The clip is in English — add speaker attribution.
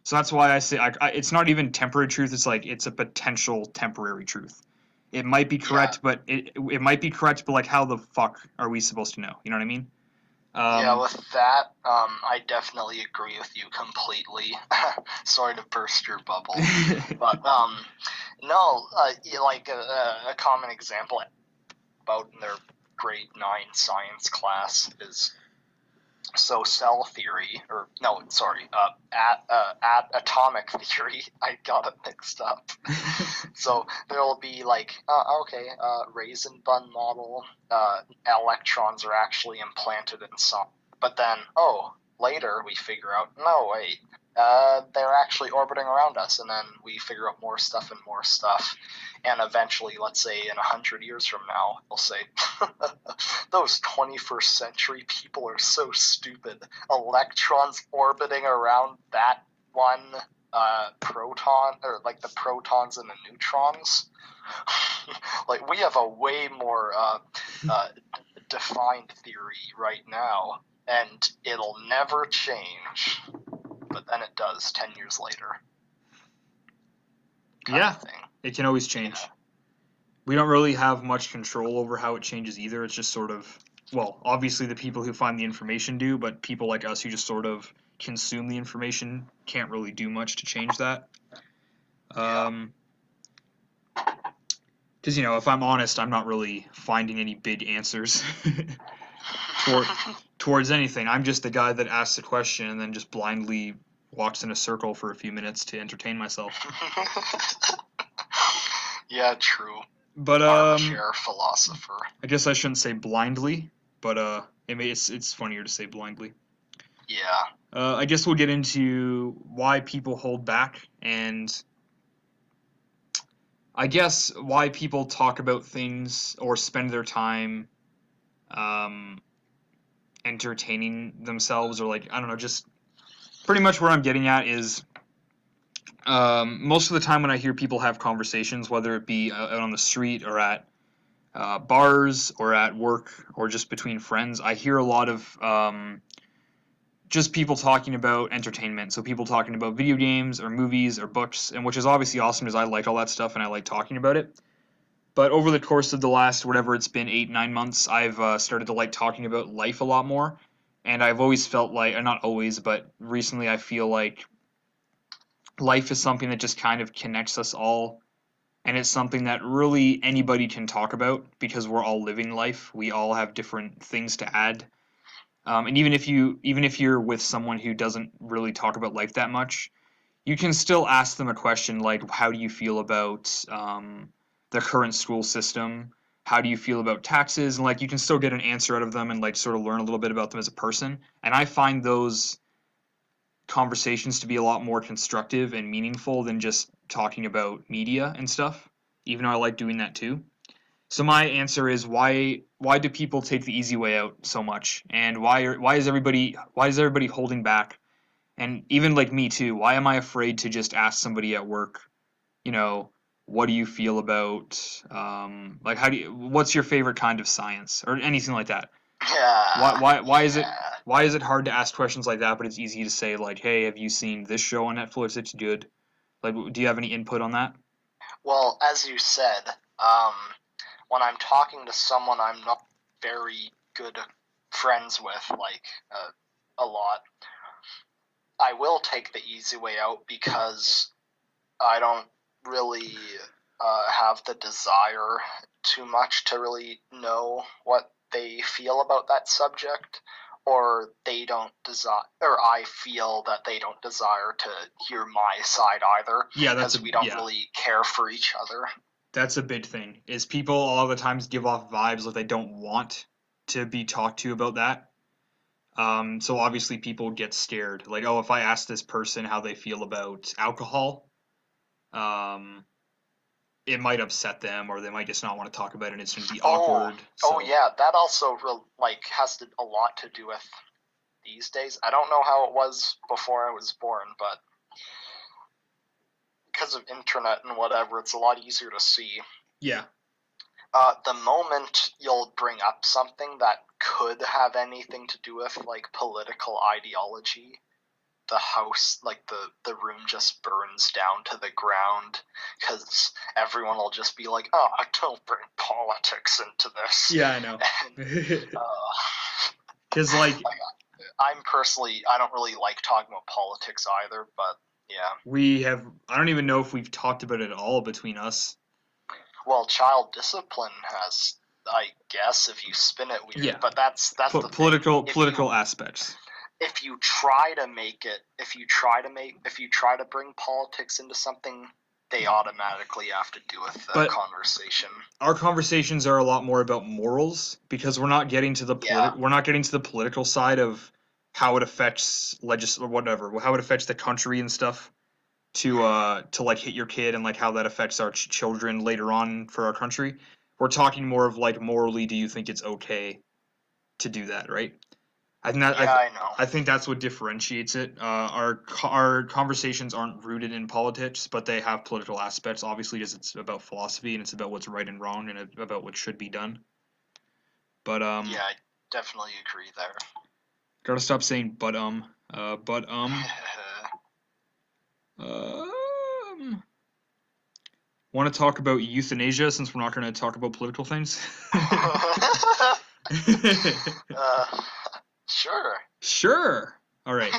Speaker 1: So that's why I say it's not even temporary truth. It's like it's a potential temporary truth. It might be
Speaker 2: Yeah,
Speaker 1: correct, but it might be correct, but like how the fuck are we supposed to know? You know what I mean?
Speaker 2: yeah.
Speaker 1: Um,
Speaker 2: With that, I definitely agree with you completely. Sorry to burst your bubble, but no, like a common example about in their grade 9 science class is so cell theory, or no, sorry, at atomic theory. I got it mixed up. So there will be like, okay, raisin bun model, electrons are actually implanted in some, but then, oh, later we figure out, no, wait, they're actually orbiting around us, and then we figure out more stuff and more stuff, and eventually, let's say in 100 years from now, we'll say, those 21st century people are so stupid. Electrons orbiting around that one proton, or like the protons and the neutrons. Like we have a way more uh, defined theory right now, and it'll never change. But then it does 10 years later, kind
Speaker 1: yeah,
Speaker 2: of thing.
Speaker 1: it can always
Speaker 2: Yeah.
Speaker 1: change. We don't really have much control over how it changes either. It's just sort of, well, obviously the people who find the information do, but people like us who just sort of consume the information can't really do much to change that.
Speaker 2: Yeah.
Speaker 1: Um, because if I'm honest, I'm not really finding any big answers toward towards anything. I'm just the guy that asks a question and then just blindly walks in a circle for a few minutes to entertain myself.
Speaker 2: Yeah, true.
Speaker 1: But
Speaker 2: Armchair philosopher.
Speaker 1: I guess I shouldn't say blindly, but it's funnier to say blindly.
Speaker 2: Yeah.
Speaker 1: I guess we'll get into why people hold back, and I guess why people talk about things or spend their time um, entertaining themselves, or like I don't know, just pretty much where I'm getting at is most of the time when I hear people have conversations, whether it be out on the street or at bars or at work or just between friends, I hear a lot of just people talking about entertainment. So people talking about video games or movies or books, and which is obviously awesome because I like all that stuff and I like talking about it. But over the course of the last whatever it's been 8 9 months, I've started to like talking about life a lot more, and I've always felt like, not always, but recently I feel like life is something that just kind of connects us all, and it's something that really anybody can talk about because we're all living life. We all have different things to add. And even if you're with someone who doesn't really talk about life that much, you can still ask them a question like, "How do you feel about the current school system? How do you feel about taxes?" And like, you can still get an answer out of them and like sort of learn a little bit about them as a person. And I find those conversations to be a lot more constructive and meaningful than just talking about media and stuff. Even though I like doing that too. So my answer is why do people take the easy way out so much? And why is everybody holding back? And even like me too, why am I afraid to just ask somebody at work, you know, what do you feel about like what's your favorite kind of science or anything like that? Why
Speaker 2: Yeah.
Speaker 1: why why is it
Speaker 2: Yeah.
Speaker 1: why is it hard to ask questions like that, but it's easy to say like, "Hey, have you seen this show on Netflix? It's good." Like, do you have any input on that?
Speaker 2: Well, as you said, um, when I'm talking to someone I'm not very good friends with, like a lot, I will take the easy way out because I don't really have the desire too much to really know what they feel about that subject, or they don't desire, or I feel that they don't desire to hear my side either,
Speaker 1: Yeah,
Speaker 2: because we don't really care for each other.
Speaker 1: that's a big thing. Is people a lot of the times give off vibes that they don't want to be talked to about that. So obviously people get scared. Like, oh, if I ask this person how they feel about alcohol, um, it might upset them, or they might just not want to talk about it, and it's going to be
Speaker 2: Oh,
Speaker 1: awkward.
Speaker 2: oh
Speaker 1: So
Speaker 2: yeah, that also like has a lot to do with these days. I don't know how it was before I was born, but because of internet and whatever, it's a lot easier to see.
Speaker 1: yeah,
Speaker 2: The moment you'll bring up something that could have anything to do with like political ideology, the house, like the room just burns down to the ground because everyone will just be like, oh, don't bring politics into this.
Speaker 1: Yeah, I know. Because like
Speaker 2: I don't really like talking about politics either, but yeah.
Speaker 1: I don't even know if we've talked about it at all between us.
Speaker 2: Well, child discipline has, I guess, if you spin it weird,
Speaker 1: Yeah.
Speaker 2: but that's the
Speaker 1: political aspects.
Speaker 2: If you try to bring politics into something, they automatically have to do with the conversation.
Speaker 1: Our conversations are a lot more about morals because we're not getting to the political side of how it affects how it affects the country and stuff to like hit your kid and like how that affects our children later on for our country. We're talking more of like morally, do you think it's okay to do that, right? I know. I think that's what differentiates it. Our conversations aren't rooted in politics, but they have political aspects. Obviously, because it's about philosophy and it's about what's right and wrong and about what should be done. But
Speaker 2: yeah, I definitely agree there.
Speaker 1: Gotta stop saying but want to talk about euthanasia since we're not going to talk about political things?
Speaker 2: Sure.
Speaker 1: Sure. All right.